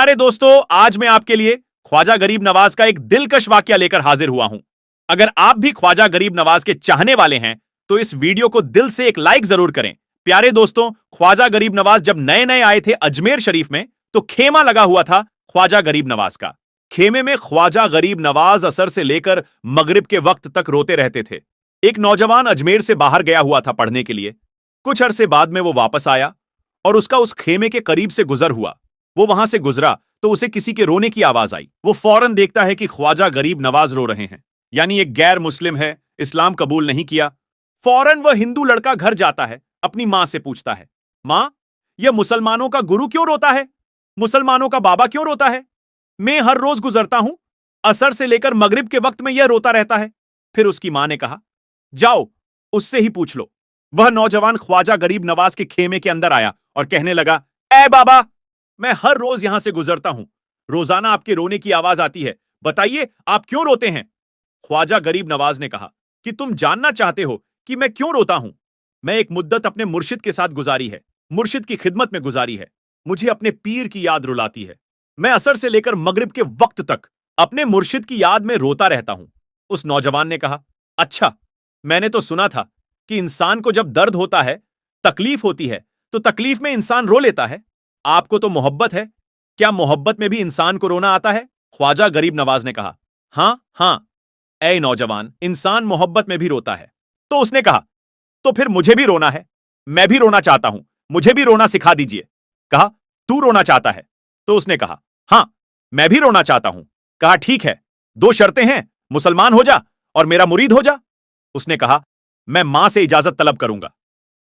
प्यारे दोस्तों, आज मैं आपके लिए ख्वाजा गरीब नवाज का एक दिलकश वाकया लेकर हाजिर हुआ हूं। अगर आप भी ख्वाजा गरीब नवाज के चाहने वाले हैं तो इस वीडियो को दिल से एक लाइक जरूर करें। प्यारे दोस्तों, ख्वाजा गरीब नवाज जब नए नए आए थे अजमेर शरीफ में तो खेमा लगा हुआ था ख्वाजा गरीब नवाज का। खेमे में ख्वाजा गरीब नवाज असर से लेकर मगरिब के वक्त तक रोते रहते थे। एक नौजवान अजमेर से बाहर गया हुआ था पढ़ने के लिए। कुछ अरसे बाद में वो वापस आया और उसका उस खेमे के करीब से गुजर हुआ। वो वहां से गुजरा तो उसे किसी के रोने की आवाज आई। वो फौरन देखता है कि ख्वाजा गरीब नवाज रो रहे हैं, यानी एक गैर मुस्लिम है, इस्लाम कबूल नहीं किया। फौरन वह हिंदू लड़का घर जाता है, अपनी मां से पूछता है, मां, यह मुसलमानों का गुरु क्यों रोता है? मुसलमानों का बाबा क्यों रोता है? मैं हर रोज गुजरता हूं, असर से लेकर मगरिब के वक्त में यह रोता रहता है। फिर उसकी मां ने कहा, जाओ उससे ही पूछ लो। वह नौजवान ख्वाजा गरीब नवाज के खेमे के अंदर आया और कहने लगा, ए बाबा, मैं हर रोज यहां से गुजरता हूं, रोजाना आपके रोने की आवाज आती है, बताइए आप क्यों रोते हैं? ख्वाजा गरीब नवाज ने कहा कि तुम जानना चाहते हो कि मैं क्यों रोता हूं? मैं एक मुद्दत अपने मुर्शिद के साथ गुजारी है, मुर्शिद की खिदमत में गुजारी है। मुझे अपने पीर की याद रुलाती है। मैं असर से लेकर मगरिब के वक्त तक अपने मुर्शिद की याद में रोता रहता हूं। उस नौजवान ने कहा, अच्छा, मैंने तो सुना था कि इंसान को जब दर्द होता है, तकलीफ होती है, तो तकलीफ में इंसान रो लेता है। आपको तो मोहब्बत है, क्या मोहब्बत में भी इंसान को रोना आता है? ख्वाजा गरीब नवाज ने कहा, हां हां, ऐ नौजवान, इंसान मोहब्बत में भी रोता है। तो उसने कहा, तो फिर मुझे भी रोना है, मैं भी रोना चाहता हूं, मुझे भी रोना सिखा दीजिए। कहा, तू रोना चाहता है? तो उसने कहा, हां, मैं भी रोना चाहता हूं। कहा, ठीक है, दो शर्तें हैं, मुसलमान हो जा और मेरा मुरीद हो जा। उसने कहा, मैं मां से इजाजत तलब करूंगा।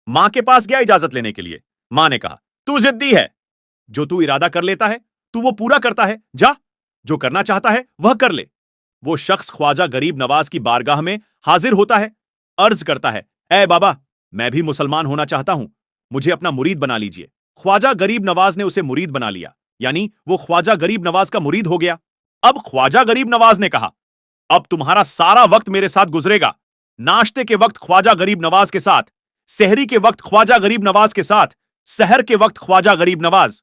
मां के पास गया इजाजत लेने के लिए। मां ने कहा, तू जिद्दी है, जो तू इरादा कर लेता है तू वो पूरा करता है, जा, जो करना चाहता है वह कर ले। वो शख्स ख्वाजा गरीब नवाज की बारगाह में हाजिर होता है, अर्ज करता है, ऐ बाबा, मैं भी मुसलमान होना चाहता हूं, मुझे अपना मुरीद बना लीजिए। ख्वाजा गरीब नवाज ने उसे मुरीद बना लिया, यानी वो ख्वाजा गरीब नवाज का मुरीद हो गया। अब ख्वाजा गरीब नवाज ने कहा, अब तुम्हारा सारा वक्त मेरे साथ गुजरेगा। नाश्ते के वक्त ख्वाजा गरीब नवाज के साथ, सहरी के वक्त ख्वाजा गरीब नवाज के साथ, सहर के वक्त ख्वाजा गरीब नवाज।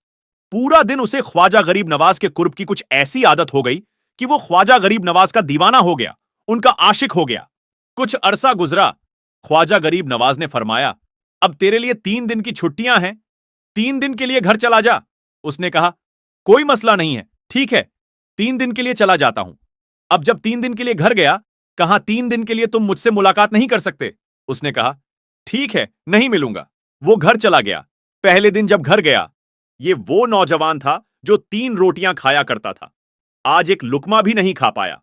पूरा दिन उसे ख्वाजा गरीब नवाज के कुर्ब की कुछ ऐसी आदत हो गई कि वो ख्वाजा गरीब नवाज का दीवाना हो गया, उनका आशिक हो गया। कुछ अरसा गुजरा, ख्वाजा गरीब नवाज ने फरमाया, अब तेरे लिए 3 दिन की छुट्टियां हैं, 3 दिन के लिए घर चला जा। उसने कहा, कोई मसला नहीं है, ठीक है, 3 दिन के लिए चला जाता हूं। अब जब 3 दिन के लिए घर गया, कहा, 3 दिन के लिए तुम मुझसे मुलाकात नहीं कर सकते। उसने कहा, ठीक है, नहीं मिलूंगा। वो घर चला गया। पहले दिन जब घर गया, ये वो नौजवान था जो 3 रोटियां खाया करता था, आज एक लुकमा भी नहीं खा पाया।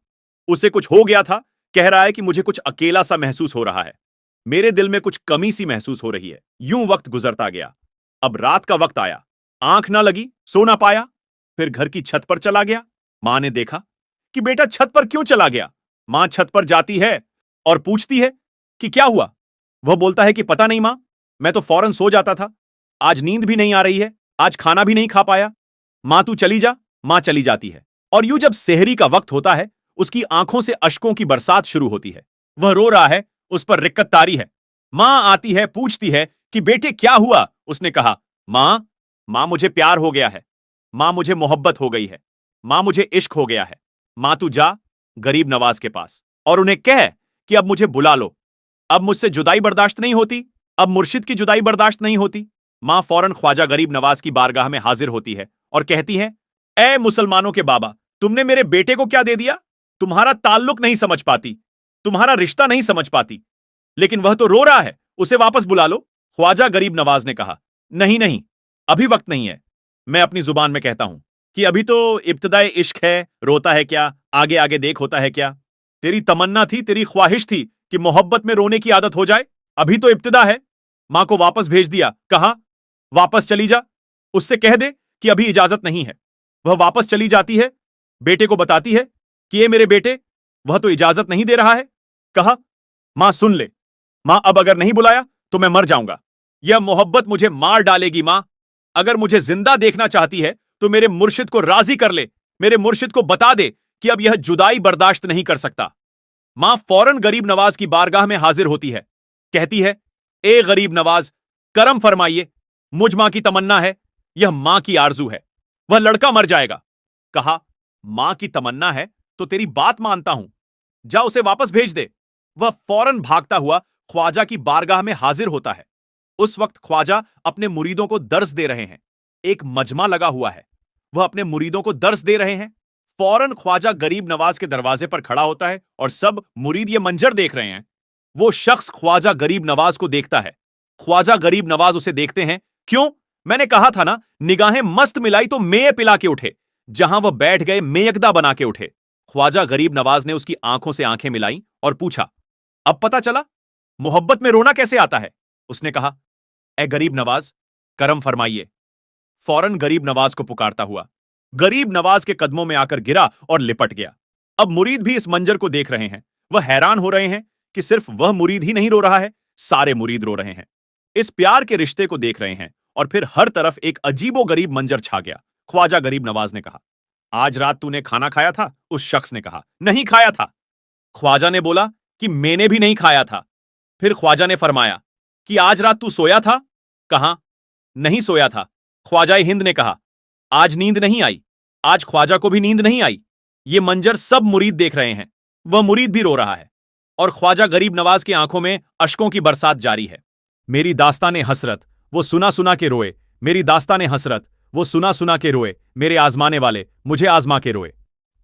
उसे कुछ हो गया था, कह रहा है कि मुझे कुछ अकेला सा महसूस हो रहा है, मेरे दिल में कुछ कमी सी महसूस हो रही है। यूं वक्त गुजरता गया। अब रात का वक्त आया, आंख ना लगी, सो ना पाया। फिर घर की छत पर चला गया। मां ने देखा कि बेटा छत पर क्यों चला गया? मां छत पर जाती है और पूछती है कि क्या हुआ? वह बोलता है कि पता नहीं मां, मैं तो फौरन सो जाता था, आज नींद भी नहीं आ रही है, आज खाना भी नहीं खा पाया। मां तू चली जा। मां चली जाती है और यूं जब सेहरी का वक्त होता है, उसकी आंखों से अश्कों की बरसात शुरू होती है। वह रो रहा है, उस पर रिक्कत तारी है। मां आती है, पूछती है कि बेटे क्या हुआ? उसने कहा, मां, मां मुझे प्यार हो गया है, मां मुझे मोहब्बत हो गई है, मां मुझे इश्क हो गया है। मां तू जा गरीब नवाज के पास और उन्हें कह कि अब मुझे बुला लो, अब मुझसे जुदाई बर्दाश्त नहीं होती, अब मुर्शिद की जुदाई बर्दाश्त नहीं होती। मां फौरन ख्वाजा गरीब नवाज की बारगाह में हाजिर होती है और कहती है, ऐ मुसलमानों के बाबा, तुमने मेरे बेटे को क्या दे दिया? तुम्हारा ताल्लुक नहीं समझ पाती, तुम्हारा रिश्ता नहीं समझ पाती, लेकिन वह तो रो रहा है, उसे वापस बुला लो। ख्वाजा गरीब नवाज ने कहा, नहीं नहीं, अभी वक्त नहीं है। मैं अपनी जुबान में कहता हूं कि अभी तो इब्तिदाए इश्क है, रोता है क्या, आगे आगे देख होता है क्या। तेरी तमन्ना थी, तेरी ख्वाहिश थी कि मोहब्बत में रोने की आदत हो जाए, अभी तो इब्तिदा है। मां को वापस भेज दिया, कहा वापस चली जा, उससे कह दे कि अभी इजाजत नहीं है। वह वापस चली जाती है, बेटे को बताती है कि ये मेरे बेटे, वह तो इजाजत नहीं दे रहा है। कहा, मां सुन ले, मां अब अगर नहीं बुलाया तो मैं मर जाऊंगा, यह मोहब्बत मुझे मार डालेगी। मां अगर मुझे जिंदा देखना चाहती है तो मेरे मुर्शिद को राजी कर ले, मेरे मुर्शिद को बता दे कि अब यह जुदाई बर्दाश्त नहीं कर सकता। मां फौरन गरीब नवाज की बारगाह में हाजिर होती है, कहती है, ए गरीब नवाज, करम फरमाइए, मुझ मां की तमन्ना है, यह मां की आरजू है, वह लड़का मर जाएगा। कहा, मां की तमन्ना है तो तेरी बात मानता हूं, जा उसे वापस भेज दे। वह फौरन भागता हुआ ख्वाजा की बारगाह में हाजिर होता है। उस वक्त ख्वाजा अपने मुरीदों को दर्स दे रहे हैं। एक मजमा लगा हुआ है, वह अपने मुरीदों को दर्स दे रहे हैं। फौरन ख्वाजा गरीब नवाज के दरवाजे पर खड़ा होता है और सब मुरीद ये मंजर देख रहे हैं। वो शख्स ख्वाजा गरीब नवाज को देखता है। ख्वाजा गरीब नवाज उसे देखते हैं। क्यों? मैंने कहा था ना, निगाहें मस्त मिलाई तो मेय पिला के उठे। जहां वह बैठ गए मेयकदा बना के उठे। ख्वाजा गरीब नवाज ने उसकी आंखों से आंखें मिलाई और पूछा, अब पता चला मोहब्बत में रोना कैसे आता है? उसने कहा, ए गरीब नवाज, करम फरमाइए। फौरन गरीब नवाज को पुकारता हुआ गरीब नवाज के कदमों में आकर गिरा और लिपट गया। अब मुरीद भी इस मंजर को देख रहे हैं। वह हैरान हो रहे हैं कि सिर्फ वह मुरीद ही नहीं रो रहा है, सारे मुरीद रो रहे हैं। इस प्यार के रिश्ते को देख रहे हैं और फिर हर तरफ एक अजीबो गरीब मंजर छा गया। ख्वाजा गरीब नवाज ने कहा, आज रात तूने खाना खाया था? उस शख्स ने कहा, नहीं खाया था। ख्वाजा ने बोला कि मैंने भी नहीं खाया था। फिर ख्वाजा ने फरमाया कि आज रात तू सोया था? कहा, नहीं सोया था। ख्वाजा हिंद ने कहा, आज नींद नहीं आई? आज ख्वाजा को भी नींद नहीं आई। ये मंजर सब मुरीद देख रहे हैं। वह मुरीद भी रो रहा है और ख्वाजा गरीब नवाज की आंखों में अश्कों की बरसात जारी है। मेरी दास्ताने हसरत, वो सुना सुना के रोए। मेरी दास्ताने हसरत, वो सुना सुना के रोए। मेरे आजमाने वाले मुझे आजमा के रोए।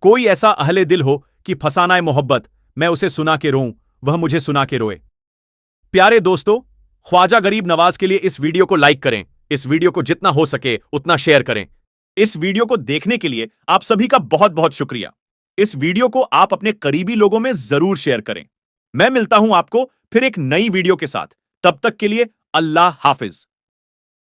कोई ऐसा अहले दिल हो कि फसानाए मोहब्बत, मैं उसे सुना के रोऊं, वह मुझे सुना के रोए। प्यारे दोस्तों, ख्वाजा गरीब नवाज के लिए इस वीडियो को लाइक करें। इस वीडियो को जितना हो सके उतना शेयर करें। इस वीडियो को देखने के लिए आप सभी का बहुत बहुत शुक्रिया। इस वीडियो को आप अपने करीबी लोगों में जरूर शेयर करें। मैं मिलता हूं आपको फिर एक नई वीडियो के साथ। तब तक के लिए अल्लाह हाफिज।